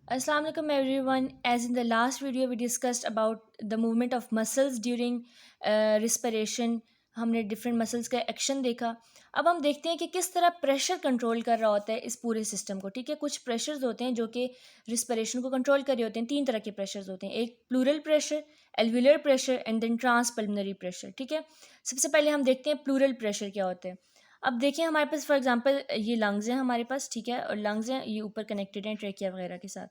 Assalamu alaikum everyone. As in the last video we discussed about the movement of muscles during respiration. हमने different muscles का action देखा. अब हम देखते हैं कि किस तरह प्रेशर कंट्रोल कर रहा होता है इस पूरे सिस्टम को. ठीक है, कुछ प्रेशर्स होते हैं जो कि रिस्पिरेशन को कंट्रोल कर रहे होते हैं. तीन तरह के प्रेशर्स होते हैं, एक pleural pressure, alveolar pressure and then transpulmonary pressure. ठीक है, सबसे पहले हम देखते हैं प्लूरल प्रेशर क्या होता है. अब देखिए हमारे पास फॉर एग्जांपल ये लंग्स हैं हमारे पास. ठीक है, और लंग्स हैं ये ऊपर कनेक्टेड हैं ट्रेकिया वगैरह के साथ.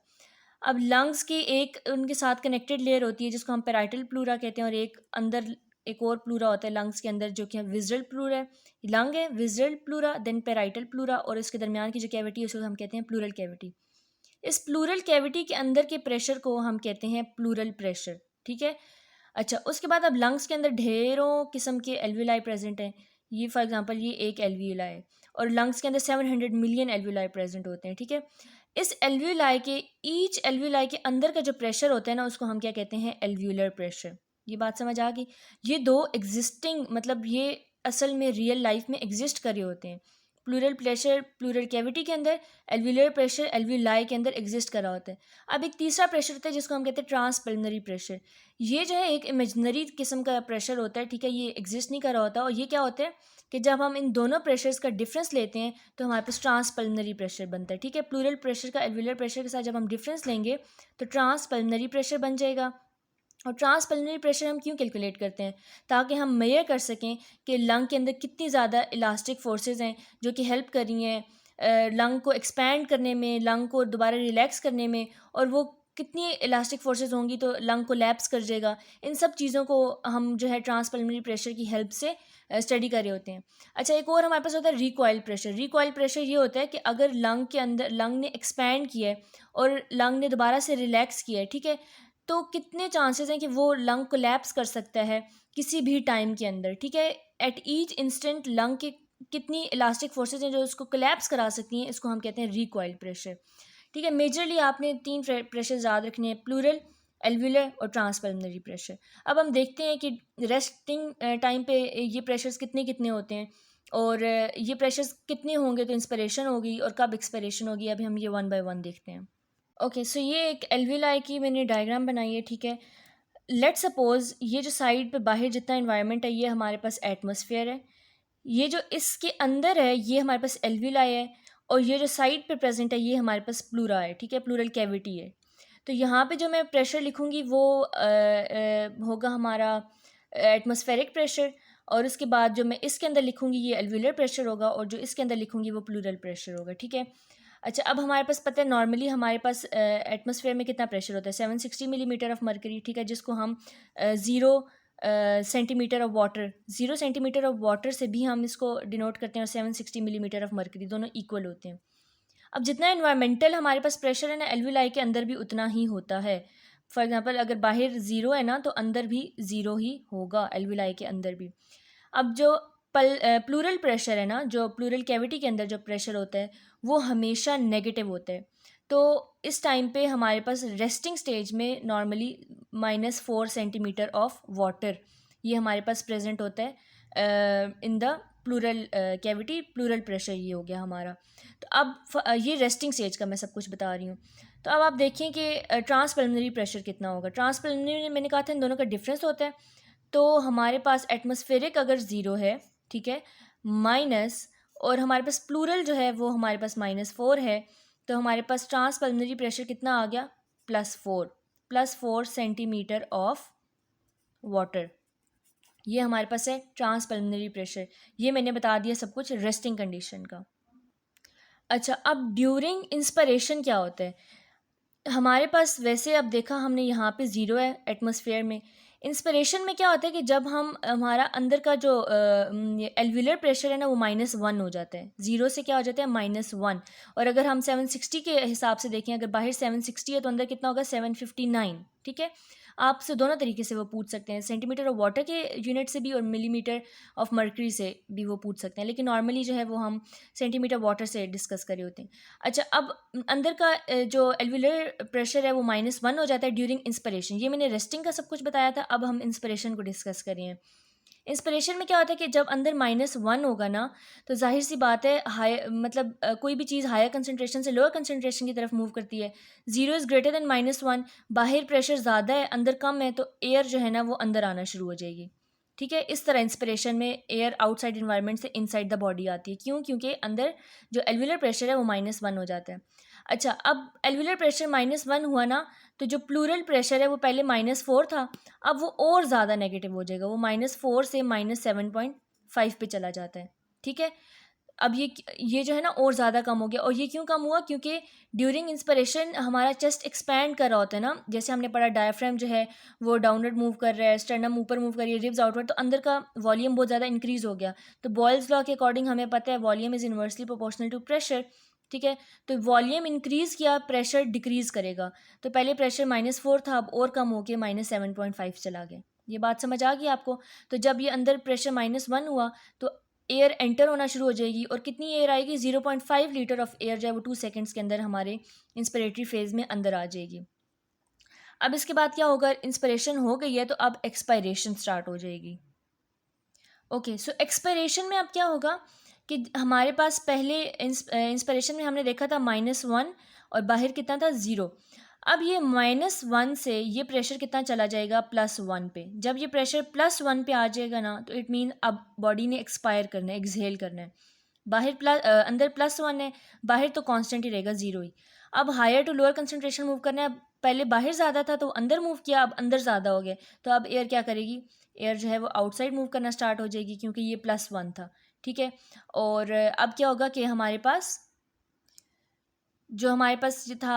अब लंग्स की एक उनके साथ कनेक्टेड लेयर होती है जिसको हम पेराइटल प्लूरा कहते हैं, और एक अंदर एक और प्लूरा होता है लंग्स के अंदर जो कि विज़रल प्लूरा है. लंग है, विज़रल प्लूरा, देन पेराइटल प्लूरा, और इसके दरमियान की जो कैविटी है उसको हम कहते हैं प्लूरल कैविटी. इस प्लूरल कैविटी के अंदर के प्रेशर को हम कहते हैं प्लूरल प्रेशर. ठीक है, अच्छा उसके बाद अब लंग्स के अंदर ढेरों किस्म के एल्विलाई प्रेजेंट हैं. ये फॉर एग्जांपल ये एक एल्वियोला है, और लंग्स के अंदर 700 मिलियन एल्वियोलाई प्रेजेंट होते हैं. ठीक है, इस एल्वियोलाई के ईच एल्वियोलाई के अंदर का जो प्रेशर होता है ना उसको हम क्या कहते हैं, एल्वियोलर प्रेशर. ये बात समझ आ गई. ये दो एग्जिस्टिंग मतलब ये असल में रियल लाइफ में एग्जिस्ट कर रहे होते हैं. प्लूरल प्रेशर प्लूरल कैविटी के अंदर, एल्वियोलर प्रेशर एल्वियोलाई के अंदर एग्जिस्ट कर रहा होता है. अब एक तीसरा प्रेशर होता है जिसको हम कहते हैं ट्रांसपल्मोनरी प्रेशर. ये जो है एक इमेजनरी किस्म का प्रेशर होता है. ठीक है, ये एग्जिस्ट नहीं कर रहा होता. और ये क्या होता है कि जब हम इन दोनों प्रेशर्स का डिफरेंस लेते हैं तो हमारे पास ट्रांसपल्मोनरी प्रेशर बनता है. ठीक है, प्लूरल प्रेशर का एल्वियोलर प्रेशर के साथ जब हम डिफरेंस लेंगे तो ट्रांसपल्मोनरी प्रेशर बन जाएगा. और ट्रांसपल्मोनरी प्रेशर हम क्यों कैलकुलेट करते हैं, ताकि हम मेजर कर सकें कि लंग के अंदर कितनी ज़्यादा इलास्टिक फोर्सेस हैं जो कि हेल्प कर रही हैं लंग को एक्सपैंड करने में, लंग को दोबारा रिलैक्स करने में, और वो कितनी इलास्टिक फोर्सेस होंगी तो लंग को लैप्स कर जाएगा. इन सब चीज़ों को हम जो है ट्रांसपल्मोनरी प्रेशर की हेल्प से स्टडी कर रहे होते हैं. अच्छा एक और हमारे पास होता है रिकॉइल प्रेशर. रिकॉइल प्रेशर ये होता है कि अगर लंग के अंदर लंग ने एक्सपैंड किया है और लंग ने दोबारा से रिलैक्स किया है, ठीक है, तो कितने चांसेस हैं कि वो लंग कोलैप्स कर सकता है किसी भी टाइम के अंदर. ठीक है, एट ईच इंस्टेंट लंग के कितनी इलास्टिक फोर्सेस हैं जो उसको कोलैप्स करा सकती हैं, इसको हम कहते हैं रिकॉइल प्रेशर. ठीक है, मेजरली आपने तीन प्रेशर याद रखने हैं, प्लूरल, एल्वियुलर और ट्रांसपल्मोनरी प्रेशर. अब हम देखते हैं कि रेस्टिंग टाइम पे ये प्रेशर्स कितने कितने होते हैं, और ये प्रेशर्स कितने होंगे तो इंस्पिरेशन होगी और कब एक्सपिरेशन होगी. अभी हम ये वन बाय वन देखते हैं. ओके सो ये एक एल्वियोलाई की मैंने डायग्राम बनाई है. ठीक है, लेट सपोज ये जो साइड पे बाहर जितना इन्वायरमेंट है ये हमारे पास एटमॉस्फेयर है, ये जो इसके अंदर है ये हमारे पास एल्वियोलाई है, और ये जो साइड पे प्रेजेंट है ये हमारे पास प्लूरा है. ठीक है, प्लूरल कैविटी है. तो यहाँ पे जो मैं प्रेशर लिखूँगी वो होगा हमारा एटमॉस्फेरिक प्रेशर, और उसके बाद जो मैं इसके अंदर लिखूँगी ये एल्वियोलर प्रेशर होगा, और जो इसके अंदर लिखूँगी वो प्लूरल प्रेशर होगा. ठीक है, अच्छा अब हमारे पास पता है नॉर्मली हमारे पास एटमॉस्फेयर में कितना प्रेशर होता है, 760 मिलीमीटर ऑफ मरकरी. ठीक है, जिसको हम 0 centimetre of water, 0 centimetre of water से भी हम इसको डिनोट करते हैं, और 760 मिलीमीटर ऑफ मरकरी दोनों इक्वल होते हैं. अब जितना इन्वायरमेंटल हमारे पास प्रेशर है ना एल्वियोलाई के अंदर भी उतना ही होता है. फॉर एग्जांपल अगर बाहर ज़ीरो है ना तो अंदर भी ज़ीरो ही होगा एल्वियोलाई के अंदर भी. अब जो प्लूरल प्रेशर है ना, जो प्लूरल कैविटी के अंदर जो प्रेशर होता है वो हमेशा नेगेटिव होता है. तो इस टाइम पे हमारे पास रेस्टिंग स्टेज में नॉर्मली -4 सेंटीमीटर ऑफ वाटर ये हमारे पास प्रेजेंट होता है in the pleural cavity. Plural pressure ये हो गया हमारा. तो अब ये रेस्टिंग स्टेज का मैं सब कुछ बता रही हूँ. तो अब आप देखें कि ट्रांसपल्मोनरी प्रेशर कितना होगा. ट्रांसपल्मोनरी मैंने कहा था इन दोनों का डिफरेंस होता है. तो हमारे पास एटमॉस्फेरिक अगर ज़ीरो है, ठीक है, माइनस, और हमारे पास प्लूरल जो है वो हमारे पास -4 है, तो हमारे पास ट्रांसपल्मोनरी प्रेशर कितना आ गया, +4 सेंटीमीटर ऑफ वाटर. ये हमारे पास है ट्रांसपल्मोनरी प्रेशर. ये मैंने बता दिया सब कुछ रेस्टिंग कंडीशन का. अच्छा अब ड्यूरिंग इंस्पिरेशन क्या होता है हमारे पास. वैसे अब देखा हमने यहाँ पे ज़ीरो है एटमॉस्फेयर में. इंस्पिरेशन में क्या होता है कि जब हम हमारा अंदर का जो एल्वियुलर प्रेशर है ना वो -1 हो जाता है. ज़ीरो से क्या हो जाता है, -1. और अगर हम 760 के हिसाब से देखें, अगर बाहर 760 है तो अंदर कितना होगा, 759. ठीक है, आपसे दोनों तरीके से वो पूछ सकते हैं, सेंटीमीटर ऑफ वाटर के यूनिट से भी और मिलीमीटर ऑफ मर्करी से भी वो पूछ सकते हैं, लेकिन नॉर्मली जो है वो हम सेंटीमीटर वाटर से डिस्कस कर रहे होते हैं. अच्छा अब अंदर का जो एल्वियुलर प्रेशर है वो -1 हो जाता है ड्यूरिंग इंस्पिरेशन. ये मैंने रेस्टिंग का सब कुछ बताया था. अब हम इंस्पिरेशन को डिस्कस करें. इंस्पिरेशन में क्या होता है कि जब अंदर -1 होगा ना, तो ज़ाहिर सी बात है हाई मतलब कोई भी चीज़ हायर कंसंट्रेशन से लोअर कंसंट्रेशन की तरफ मूव करती है। 0 इज़ ग्रेटर देन -1, बाहर प्रेशर ज़्यादा है, अंदर कम है, तो एयर जो है ना वो अंदर आना शुरू हो जाएगी। ठीक है, इस तरह इंस्पिरेशन में एयर आउटसाइड इन्वायरमेंट से इनसाइड द बॉडी आती है। क्यों? क्योंकि अंदर जो एल्वियुलर प्रेशर है वो -1 हो जाता है। अच्छा, अब एल्वियुलर प्रेशर -1 हुआ ना, तो जो प्लूरल प्रेशर है वो पहले -4 था, अब वो और ज़्यादा नेगेटिव हो जाएगा, वो -4 से -7.5 पे चला जाता है। ठीक है, अब ये जो है ना और ज़्यादा कम हो गया। और ये क्यों कम हुआ? क्योंकि ड्यूरिंग इंस्पिरेशन हमारा चेस्ट एक्सपैंड कर रहा होता है ना, जैसे हमने पढ़ा डायफ्राम जो है वो डाउनवर्ड मूव कर रहा है, स्टर्नम ऊपर मूव कर रही है, रिब्स आउटवर्ड, तो अंदर का वॉल्यूम बहुत ज़्यादा इंक्रीज हो गया। तो बॉयल्स लॉ के अकॉर्डिंग हमें पता है volume is inversely proportional to pressure. ठीक है, तो वॉल्यूम इंक्रीज किया, प्रेशर डिक्रीज करेगा। तो पहले प्रेशर -4 था, अब और कम होकर -7.5 चला गया। ये बात समझ आ गई आपको? तो जब ये अंदर प्रेशर -1 हुआ तो एयर एंटर होना शुरू हो जाएगी, और कितनी एयर आएगी? 0.5 लीटर ऑफ एयर जो है वो 2 सेकेंड्स के अंदर हमारे इंस्पिरेटरी फेज में अंदर आ जाएगी। अब इसके बाद क्या होगा? इंस्पिरेशन हो गई है तो अब एक्सपायरेशन स्टार्ट हो जाएगी। ओके, सो एक्सपायरेशन में अब क्या होगा कि हमारे पास पहले इंस्पिरेशन में हमने देखा था -1 और बाहर कितना था? 0। अब ये -1 से ये प्रेशर कितना चला जाएगा? +1 पे। जब ये प्रेशर +1 पे आ जाएगा ना, तो इट मीन अब बॉडी ने एक्सपायर करना है, एक्सहेल करना है। अंदर +1 है, बाहर तो कांस्टेंट ही रहेगा, 0 ही। अब higher to lower concentration move करना है। अब पहले बाहर ज़्यादा था तो अंदर मूव किया, अब अंदर ज़्यादा हो गया, तो अब एयर क्या करेगी? एयर जो है वो आउटसाइड मूव करना स्टार्ट हो जाएगी, क्योंकि ये +1 था। ठीक है, और अब क्या होगा कि हमारे पास जो था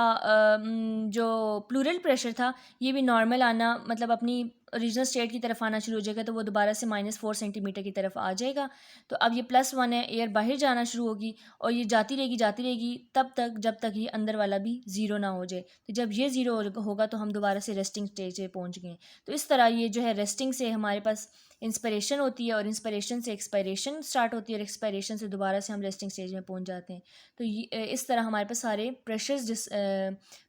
जो प्लूरल प्रेशर था, ये भी नॉर्मल आना, मतलब अपनी ओरिजिनल स्टेट की तरफ आना शुरू हो जाएगा, तो वो दोबारा से -4 सेंटीमीटर की तरफ आ जाएगा। तो अब ये +1 है, एयर बाहर जाना शुरू होगी, और ये जाती रहेगी तब तक जब तक ये अंदर वाला भी 0 ना हो जाए। तो जब ये 0 होगा तो हम दोबारा से रेस्टिंग स्टेज पे पहुंच गए। तो इस तरह ये जो है रेस्टिंग से हमारे पास इंस्पिरेशन होती है, और इंस्पिरेशन से एक्सपायरेशन स्टार्ट होती है, और एक्सपायरेशन से दोबारा से हम रेस्टिंग स्टेज में पहुंच जाते हैं। तो इस तरह हमारे पास सारे प्रेशर्स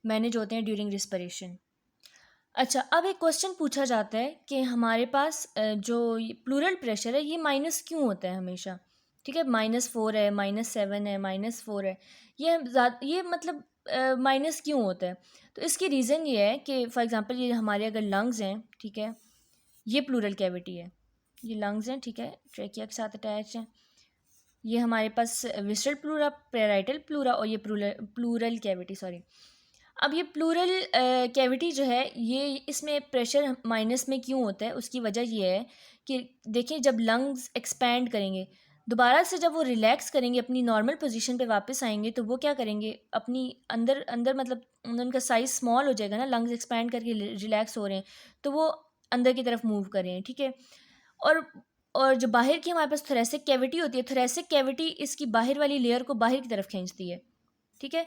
मैनेज होते हैं ड्यूरिंग रिस्पिरेशन। अच्छा, अब एक क्वेश्चन पूछा जाता है कि हमारे पास जो ये प्लूरल प्रेशर है ये माइनस क्यों होता है हमेशा? ठीक है, -4 है, -7 है, -4 है, ये मतलब माइनस क्यों होता है? तो इसकी रीज़न ये है कि फॉर एग्जांपल ये हमारे अगर लंग्स हैं, ठीक है, ये प्लूरल कैविटी है, ये लंग्स हैं, ठीक है, ट्रेकिया के साथ अटैच हैं। ये हमारे पास विसरल प्लूरा, पेराइटल प्लूरा, और ये प्लूरल कैविटी, सॉरी। अब ये प्लूरल कैविटी जो है, ये इसमें प्रेशर माइनस में क्यों होता है? उसकी वजह ये है कि देखिए, जब लंग्स एक्सपैंड करेंगे, दोबारा से जब वो रिलैक्स करेंगे, अपनी नॉर्मल पोजीशन पे वापस आएंगे, तो वो क्या करेंगे? अपनी अंदर अंदर मतलब उनका साइज़ स्मॉल हो जाएगा ना, लंग्स एक्सपैंड करके रिलैक्स हो रहे हैं, तो वो अंदर की तरफ मूव कर रहे हैं। ठीक है, और और जो बाहर की हमारे पास थोरेसिक कैविटी होती है, थोरेसिक कैविटी इसकी बाहर वाली लेयर को बाहर की तरफ खींचती है। ठीक है,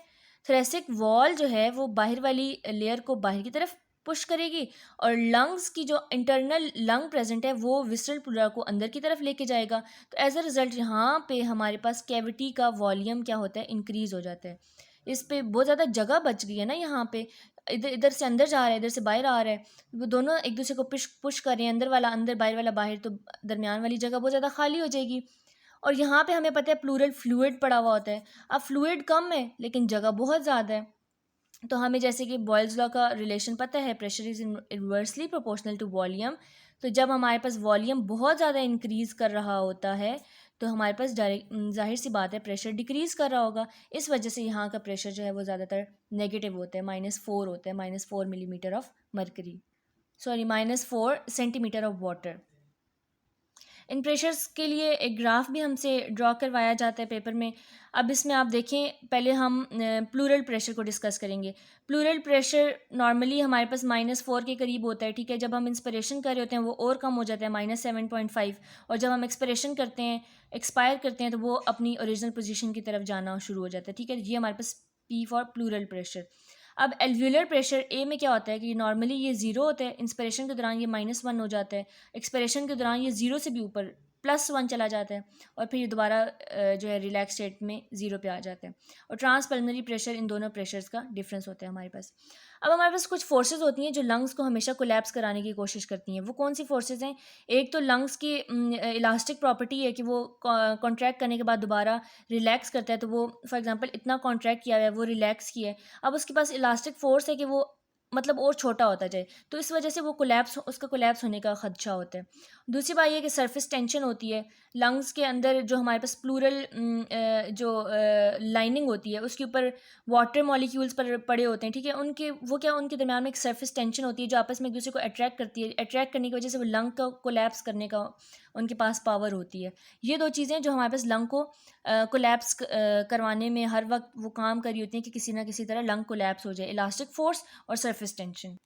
थोरेसिक वॉल जो है वो बाहर वाली लेयर को बाहर की तरफ पुश करेगी, और लंग्स की जो इंटरनल लंग प्रेजेंट है वो विसरल प्लूरा को अंदर की तरफ लेके जाएगा। तो एज अ रिजल्ट यहाँ पे हमारे पास कैविटी का वॉल्यूम क्या होता है? इंक्रीज हो जाता है। इस पे बहुत ज़्यादा जगह बच गई है ना यहाँ पे, इधर इधर से अंदर जा रहा है, इधर से बाहर आ रहा है, वो दोनों एक दूसरे को पुश पुश कर रहे हैं, अंदर वाला अंदर, बाहर वाला बाहर, तो दरमियान वाली जगह बहुत ज़्यादा खाली हो जाएगी। और यहाँ पे हमें पता है प्लूरल फ्लूइड पड़ा हुआ होता है। अब फ्लूइड कम है लेकिन जगह बहुत ज़्यादा है, तो हमें जैसे कि बॉयल्स लॉ का रिलेशन पता है, pressure is inversely proportional to volume. तो जब हमारे पास वॉल्यूम बहुत ज़्यादा इंक्रीज कर रहा होता है, तो हमारे पास डायरेक्ट जाहिर सी बात है प्रेशर डिक्रीज कर रहा होगा। इस वजह से यहाँ का प्रेशर जो है वो ज़्यादातर नेगेटिव होता है, -4 होता है, -4 millimetre of mercury, sorry -4 centimetre of water. In pressures के लिए एक ग्राफ भी हमसे ड्रॉ करवाया जाता है पेपर में। अब इसमें आप देखें, पहले हम प्लूरल प्रेशर को डिस्कस करेंगे। प्लूरल प्रेशर नॉर्मली हमारे पास -4 के करीब होता है। ठीक है, जब हम इंस्पिरेशन कर रहे होते हैं वो और कम हो जाता है, -7.5, और जब हम एक्सपिरेशन करते हैं, एक्सपायर करते हैं, तो वो अपनी ओरिजिनल पोजीशन की तरफ जाना शुरू हो जाता है। ठीक है, ये हमारे पास P फॉर प्लूरल प्रेशर। अब एल्व्यूलर प्रेशर ए में क्या होता है कि नॉर्मली ये 0 होता है, इंस्पिरेशन के दौरान ये -1 हो जाता है, एक्सपिरेशन के दौरान ये 0 से भी ऊपर +1 चला जाता है और फिर ये दोबारा जो है रिलैक्स स्टेट में 0 पे आ जाता है। और ट्रांसपल्मोनरी प्रेशर, इन दोनों प्रेशर्स का डिफरेंस होता है हमारे पास। अब हमारे पास कुछ फोर्सेज होती हैं जो लंग्स को हमेशा कोलैप्स कराने की कोशिश करती हैं। वो कौन सी फोर्सेज हैं? एक तो लंग्स की इलास्टिक प्रॉपर्टी है कि वो कॉन्ट्रैक्ट करने के बाद दोबारा रिलैक्स करता है। तो वो फॉर एग्जांपल इतना कॉन्ट्रैक्ट किया हुआ है, वो रिलैक्स किया है, अब उसके पास इलास्टिक फोर्स है कि वो मतलब और छोटा होता जाए, तो इस वजह से वो उसका कोलैप्स होने का खदशा होता है। दूसरी बात ये कि सरफेस टेंशन होती है लंग्स के अंदर, जो हमारे पास प्लूरल जो लाइनिंग होती है उसके ऊपर वाटर मॉलिक्यूल्स पर पड़े होते हैं, ठीक है, उनके दरमियान में एक सरफेस टेंशन होती है जो आपस में एक दूसरे को अट्रैक्ट करती है। अट्रैक्ट करने की वजह से वो लंग का कोलैप्स करने का उनके पास पावर होती है। ये दो चीज़ें जो हमारे पास लंग को कोलैप्स करवाने में हर वक्त वो काम कर रही होती हैं कि किसी ना किसी तरह लंग कोलैप्स हो जाए, इलास्टिक फोर्स और सरफेस टेंशन।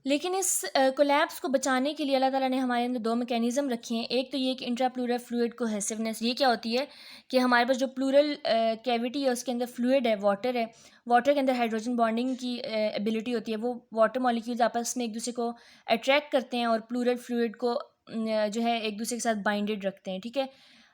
लेकिन इस कोलैप्स को बचाने के लिए अल्लाह ताला ने हमारे अंदर दो मैकेनिज़्म रखे हैं। एक तो ये कि इंट्राप्लूरल फ्लूइड कोहेसिवनेस। ये क्या होती है कि हमारे पास जो प्लूरल कैविटी है उसके अंदर फ्लूइड है, वाटर है, वाटर के अंदर हाइड्रोजन बॉन्डिंग की एबिलिटी होती है। वो वाटर मॉलिक्यूल्स आपस में एक दूसरे को अट्रैक्ट करते हैं और प्लूरल फ्लूइड को जो है एक दूसरे के साथ बाइंडेड रखते हैं, ठीक है।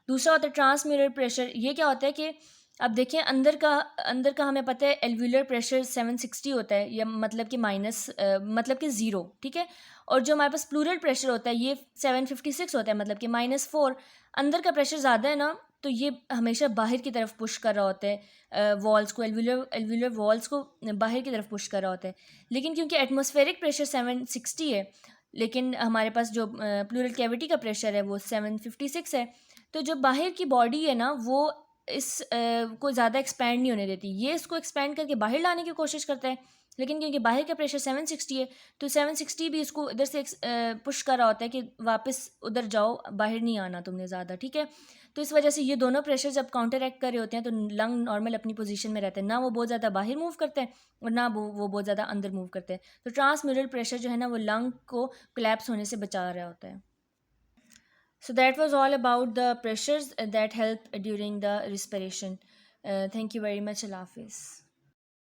दूसरा होता है ट्रांसम्यूरल प्रेशर। ये क्या होता है कि अब देखिए अंदर का हमें पता है एल्व्यूलर प्रेशर 760 होता है, या मतलब कि मतलब कि 0, ठीक है। और जो हमारे पास प्लूरल प्रेशर होता है ये 756 होता है, मतलब कि -4। अंदर का प्रेशर ज़्यादा है ना, तो ये हमेशा बाहर की तरफ पुश कर रहा होता है वॉल्स को, एल्व्यूलर वॉल्स को बाहर की तरफ पुश कर रहा होता है। लेकिन क्योंकि एटमॉस्फेरिक प्रेशर 760 है, लेकिन हमारे पास जो प्लूरल कैविटी का प्रेशर है वो 756 है, तो जो बाहर की बॉडी है ना वो को ज़्यादा एक्सपैंड नहीं होने देती। ये इसको एक्सपैंड करके बाहर लाने की कोशिश करता है, लेकिन क्योंकि बाहर का प्रेशर 760 है, तो 760 भी इसको इधर से पुश कर रहा होता है कि वापस उधर जाओ, बाहर नहीं आना तुमने ज़्यादा, ठीक है। तो इस वजह से ये दोनों प्रेशर जब काउंटर एक्ट कर रहे होते हैं तो लंग नॉर्मल अपनी पोजीशन में रहते हैं, ना वो बहुत ज़्यादा बाहर मूव करते हैं और ना वो बहुत ज़्यादा अंदर मूव करते हैं। तो ट्रांसम्यूरल प्रेशर जो है ना वो लंग को कोलैप्स होने से बचा रहा होता है। So that was all about the pressures that help during the respiration. Thank you very much. Allah Hafiz.